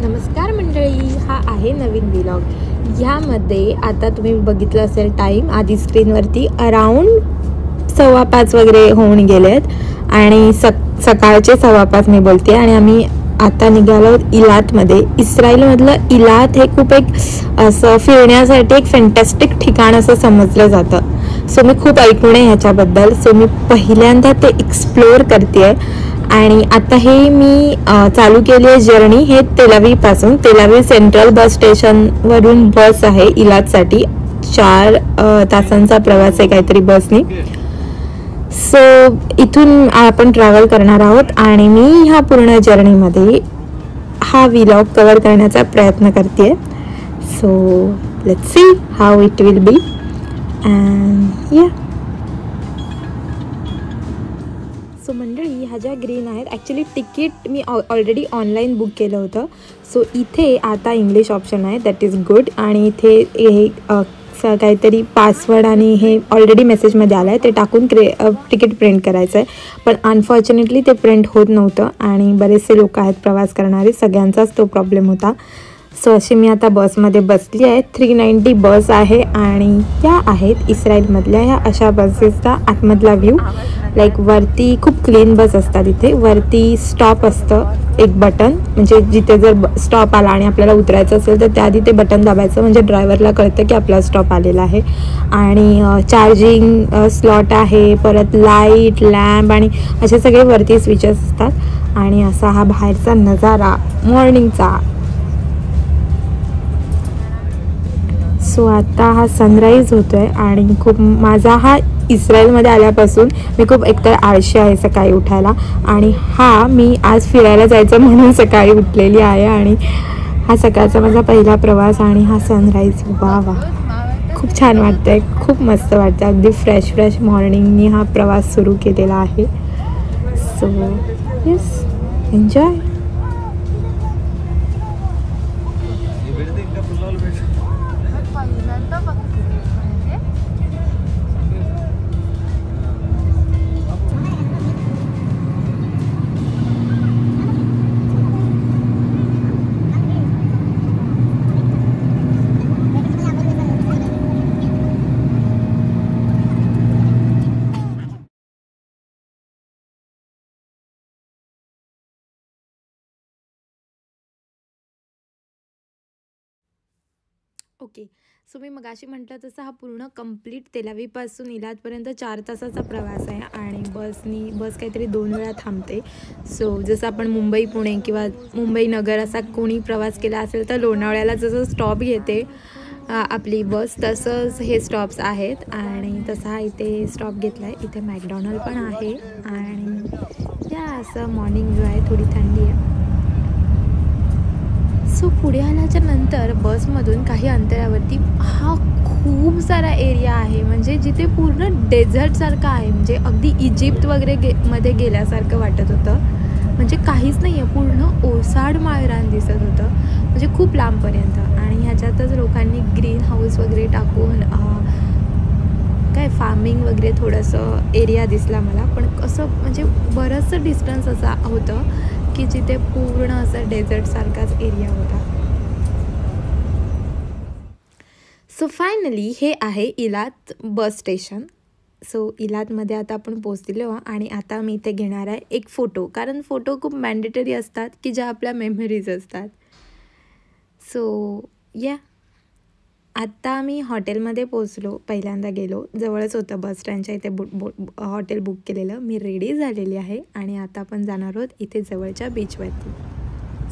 नमस्कार मंडळी, हा आहे नवीन व्लॉग. ह्यामध्ये आता तुम्ही बघितलं असेल टाईम आधी स्क्रीनवरती अराऊंड 5:15 वगैरे होऊन गेलेत आणि सकाळचे 5:15 मी बोलते. आणि आम्ही आता निघालो इलातमध्ये. इस्रायलमधलं इलात हे खूप एक असं फिरण्यासाठी एक फॅन्टॅस्टिक ठिकाण असं समजलं जातं. सो मी खूप ऐकून आहे ह्याच्याबद्दल. सो मी पहिल्यांदा ते एक्सप्लोअर करते आहे. आणि आता हे मी चालू केली आहे जर्नी. हे तेलावीपासून तेलावी सेंट्रल बस स्टेशनवरून बस आहे इलाजसाठी. 4 तासांचा प्रवास आहे काहीतरी बसनी. सो इथून आपण ट्रॅव्हल करणार आहोत आणि मी ह्या पूर्ण जर्नीमध्ये हा व्लॉग कव्हर करण्याचा प्रयत्न करते. So let's see how it will be and या. सो मंडळी, ह्या ज्या ग्रीन आहेत ॲक्च्युली तिकीट मी ऑलरेडी ऑनलाईन बुक केलं होतं. सो इथे आता इंग्लिश ऑप्शन आहे, दॅट इज गुड. आणि इथे हे काहीतरी पासवर्ड आणि हे ऑलरेडी मेसेजमध्ये आलं आहे, ते टाकून तिकीट प्रिंट करायचं आहे. पण अनफॉर्च्युनेटली ते प्रिंट होत नव्हतं आणि बरेचसे लोक आहेत प्रवास करणारे, सगळ्यांचाच तो प्रॉब्लेम होता. सो अशी मी आता बसमध्ये बसली आहे. 390 बस आहे आणि त्या आहेत इस्रायलमधल्या ह्या अशा बसेसचा आतमधला व्ह्यू. लाईक वरती खूप क्लीन बस असतात. इथे वरती स्टॉप असतं, एक बटन, म्हणजे जिथे जर स्टॉप आला आणि आपल्याला उतरायचं असेल तर त्याआधी ते बटन दाबायचं, म्हणजे ड्रायव्हरला कळतं की आपला स्टॉप आलेला आहे. आणि चार्जिंग स्लॉट आहे, परत लाईट, लॅम्प आणि असे सगळे वरती स्विचेस असतात. आणि असा हा बाहेरचा नजारा मॉर्निंगचा. सो आता हा सनराईज होतो आहे आणि खूप माझा हा इस्रायलमध्ये आल्यापासून मी खूप एकतर आळशी आहे सकाळी उठायला. आणि हा मी आज फिरायला जायचं म्हणून सकाळी उठलेली आहे. आणि हा सकाळचा माझा पहिला प्रवास आणि हा सनराईज, वा वा, खूप छान वाटतं आहे, खूप मस्त वाटतं. अगदी फ्रेश मॉर्निंगनी हा प्रवास सुरू केलेला आहे. So yes, enjoy. Okay, so मी मगाशी म्हटलं तसं हा पूर्ण कंप्लीट तेलावीपासून इलादपर्यंत 4 तासाचा प्रवास आहे. आणि बस काहीतरी 2 वेळा थांबते. सो जसं आपण मुंबई पुणे किंवा मुंबई नगर असा कोणी प्रवास केला असेल तर लोणावळ्याला जसं स्टॉप घेते आपली बस, तसंच हे स्टॉप्स आहेत. आणि तसा हा इथे स्टॉप घेतला आहे. इथे मॅकडॉनल्ड पण आहे. आणि या असं मॉर्निंग व्ह्यू आहे, थोडी थंडी आहे. सो पुढे आल्याच्या नंतर बसमधून काही अंतरावरती हा खूप सारा एरिया आहे, म्हणजे जिथे पूर्ण डेझर्टसारखं आहे. म्हणजे अगदी इजिप्त वगैरे मध्ये गेल्यासारखं वाटत होतं. म्हणजे काहीच नाही आहे, पूर्ण ओसाड माळरान दिसत होतं, म्हणजे खूप लांबपर्यंत. आणि ह्याच्यातच लोकांनी ग्रीन हाऊस वगैरे टाकून काय फार्मिंग वगैरे थोडंसं एरिया दिसला मला. पण असं म्हणजे बरंचसं डिस्टन्स असा होतं की जिथे पूर्ण असं डेझर्टसारखाच एरिया होता. सो फायनली हे आहे इलात बस स्टेशन. सो इलातमध्ये आता आपण पोचलेलो आणि आता मी इथे घेणार आहे एक फोटो, कारण फोटो खूप मॅन्डेटरी असतात की ज्या आपल्या मेमरीज असतात. सो या, आत्ता मी हॉटेलमध्ये पोचलो. पहिल्यांदा गेलो, जवळच होतं बस स्टँडच्या इथे हॉटेल बुक केलेलं. मी रेडी झालेली आहे आणि आता आपण जाणार आहोत इथे जवळच्या बीचवरती.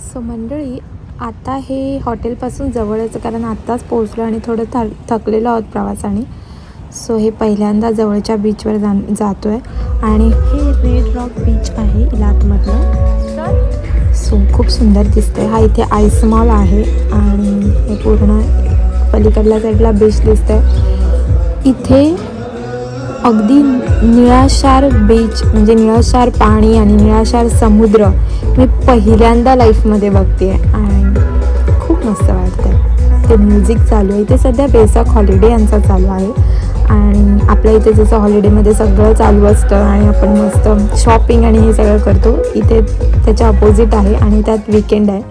सो मंडळी, आता हे हॉटेलपासून जवळच, कारण आत्ताच पोचलो आणि थोडं थकलेलो आहोत प्रवासाने. सो हे पहिल्यांदा जवळच्या बीचवर जातो आहे. आणि हे रेड रॉक बीच आहे इलातमधलं. सो खूप सुंदर दिसतंय. हा इथे आईस मॉल आहे आणि हे पूर्ण पलीकडल्या साईडला बीच दिसतंय. इथे अगदी निळाशार बीच, म्हणजे निळाशार पाणी आणि निळाशार समुद्र मी पहिल्यांदा लाईफमध्ये बघते आणि खूप मस्त वाटतं. ते म्युझिक चालू आहे. इथे सध्या बेसाक हॉलिडे यांचा चालू आहे. आणि आपल्या इथे जसं हॉलिडेमध्ये सगळं चालू असतं आणि आपण मस्त शॉपिंग आणि हे सगळं करतो, इथे त्याच्या अपोजिट आहे आणि त्यात वीकेंड आहे.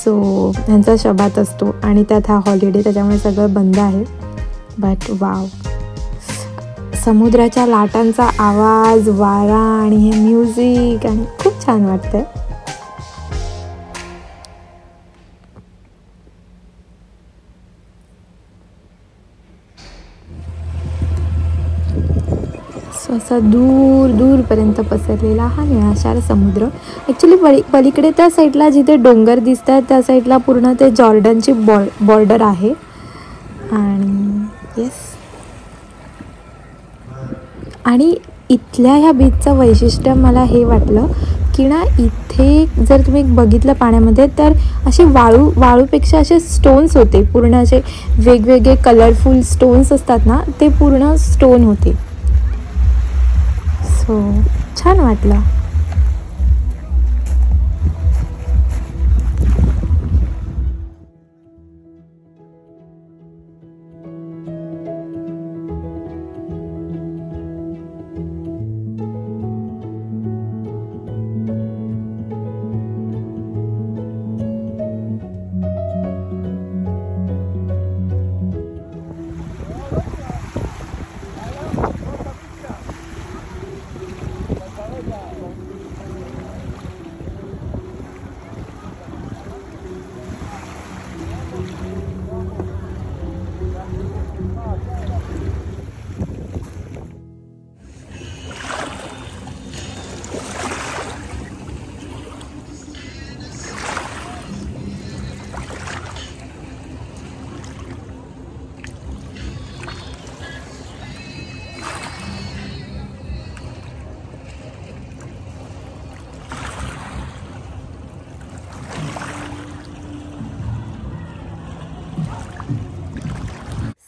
सो ह्यांचा शबात असतो आणि त्यात हा हॉलिडे, त्याच्यामुळे सगळं बंद आहे. बट वाव, समुद्राच्या लाटांचा आवाज, वारा आणि हे म्युझिक आणि खूप छान वाटतंय. सो असा दूर दूरपर्यंत पसरलेला हा निळाशार समुद्र. ॲक्च्युली पलीकडे त्या साईडला जिथे डोंगर दिसत आहेत त्या साईडला पूर्ण ते जॉर्डनची बॉर्डर आहे. आणि येस, आणि इथल्या ह्या बीचचं वैशिष्ट्य मला हे वाटलं की ना, इथे जर तुम्ही बघितलं पाण्यामध्ये तर असे वाळूपेक्षा असे स्टोन्स होते, पूर्ण असे वेगवेगळे कलरफुल स्टोन्स असतात ना, ते पूर्ण स्टोन होते. सो छान वाटलं.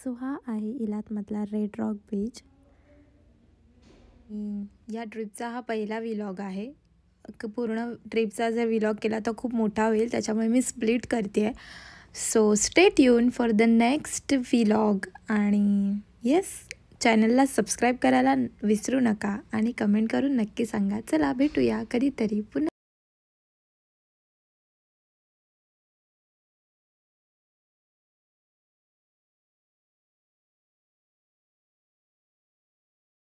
सो हा आहे इलातमधला रेड रॉक बीच. या ट्रिपचा हा पहिला व्लॉग आहे. पूर्ण ट्रिपचा जर व्लॉग केला तर खूप मोठा होईल, त्याच्यामुळे मी स्प्लिट करते आहे. So stay tune for the next vlog. आणि येस, चॅनलला सबस्क्राईब करायला विसरू नका आणि कमेंट करून नक्की सांगा. चला भेटूया कधीतरी पुन्हा.